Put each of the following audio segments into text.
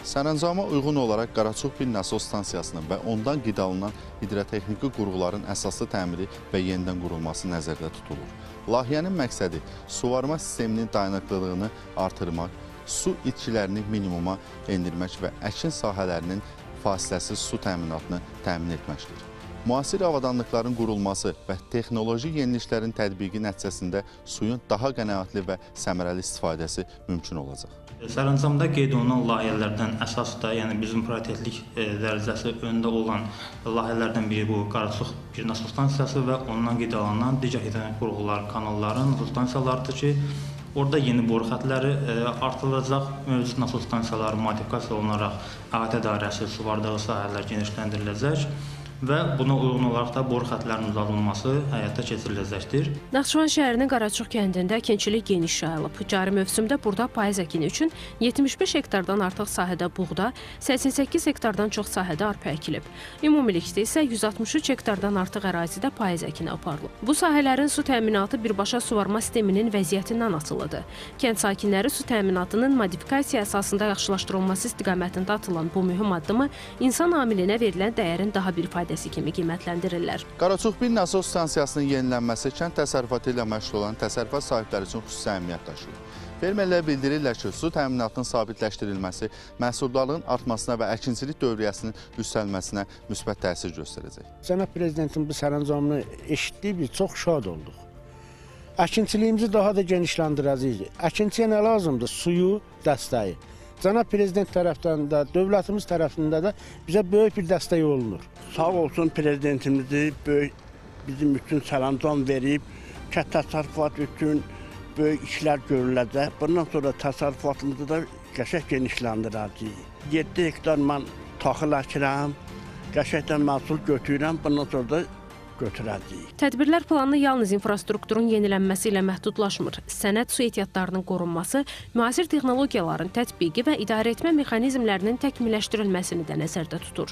Sərəncama uyğun olaraq Qaraçox bir nasos stansiyasının və ondan qidalanan hidrotexniki qurğuların əsaslı təmiri və yenidən qurulması nəzərdə tutulur. Layihənin məqsədi suvarma sisteminin dayanıqlılığını artırmaq, su itkilərini minimuma endirmək və əkin sahələrinin fasiləsiz su təminatını təmin etməkdir. Müasir avadanlıqların qurulması və texnoloji yeniliklərin tətbiqi nəticəsində suyun daha qənaətli və səmərəli istifadəsi mümkün olacaq. Sərəncamda qeyd olunan layihələrdən əsas da, yəni bizim prioritetlik dərəcəsi öndə olan layihələrdən biri bu Qaraçox bir nasos stansiyası və ondan qidalanan digər hidroelektrik qurğular, kanalların nasos stansiyalarıdır ki, orada yeni boru xəttləri artırılacaq, mövcud nasos stansiyaları modifikasiya olunaraq əhatə dairəsi, suvardığı sahələr genişləndiriləcək və buna uyğun olaraq da boru xəttlərinin uzadılması həyata keçiriləcəkdir. Naxçıvan şəhərinin Qaraçox kəndində əkinçilik geniş yayılıb. Cari mövsümdə burada payız əkini üçün 75 hektardan artıq sahədə buğda, 88 hektardan çox sahədə arpa əkilib. Ümumilikdə isə 163 hektardan artıq ərazidə payız əkini aparılıb. Bu sahələrin su təminatı birbaşa suvarma sisteminin vəziyyətindən asılıdır. Kənd sakinləri su təminatının modifikasiya əsasında yaxşılaşdırılması istiqamətində atılan bu mühüm addımı insan amilinə verilən dəyərin daha bir faydası kimi qiymətləndirirlər. Qaraçox bir nasos stansiyasının yenilənməsi kənd təsərrüfatı ilə məşğul olan təsərrüfat sahibləri üçün xüsusi əhəmiyyət daşıyır. Fermerlər bildirirlər ki, su təminatının sabitləşdirilməsi məhsuldarlığın artmasına və əkinçilik dövriyyəsinin yüksəlməsinə müsbət təsir göstərəcək. Cənab Prezidentin bu sərəncamını eşitdik, biz çox şad olduq. Əkinçiliyimizi daha da genişləndirəcəyik. Əkinçiyə nə lazımdır? Suyu, dəstəyi. Cənab Prezident tərəfdən də, dövlətimiz tərəfində də bizə böyük bir dəstək olunur. Sağ olsun Prezidentimizi bizim üçün sərəncam verib, kənd təsərrüfatı üçün böyük işlər görüləcək. Bundan sonra təsərrüfatımızı da qəşəng genişləndirəcəyik. 7 hektar mən taxıl əkirəm, qəşəngdən məhsul götürürəm, bundan sonra da götürəcəyik. Tədbirlər planı yalnız infrastrukturun yenilənməsi ilə məhdudlaşmır. Sənəd su ehtiyatlarının qorunması, müasir texnologiyaların tətbiqi və idarəetmə mexanizmlərinin təkmilləşdirilməsini də nəzərdə tutur.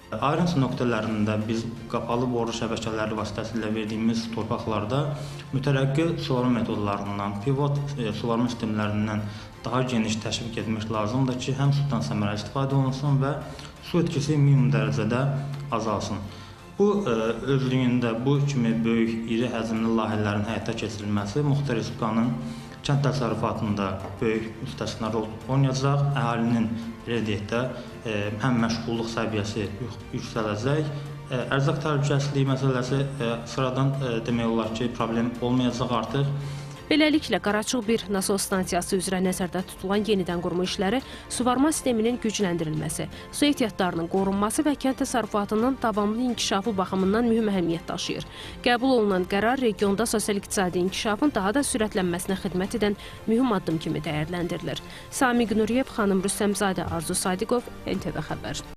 Ayrıntı nöqtələrində biz qapalı boru şəbəkələri vasitəsilə verdiyimiz torpaqlarda mütərəqqi suvarma metodlarından, pivot suvarma sistemlərindən daha geniş təşviq etmək lazımdır ki, həm sudan səmərəli istifadə olunsun və su etkisi minimum dərəcədə azalsın. Bu özlüyündə bu kimi böyük, iri həcmli layihələrin həyata keçirilməsi Muxtar Respublikanın kənd təsərrüfatında böyük müstəsna rol oynayacaq. Əhalinin belə deyək də həm məşğulluq səviyyəsi yüksələcək, ərzaq təhlükəsizliyi məsələsi sıradan demək olar ki, problem olmayacaq artıq. Beləliklə, Qaraçox bir nasos stansiyası üzrə nəzərdə tutulan yenidən qurma işləri suvarma sisteminin gücləndirilməsi, su ehtiyatlarının qorunması və kənd təsərrüfatının davamlı inkişafı baxımından mühüm əhəmiyyət daşıyır. Qəbul olunan qərar regionda sosial-iqtisadi inkişafın daha da sürətlənməsinə xidmət edən mühüm addım kimi dəyərləndirilir. Samiq Nuriyev, xanım Rüstəmzadə, Arzu Sadiqov, NTV Xəbər.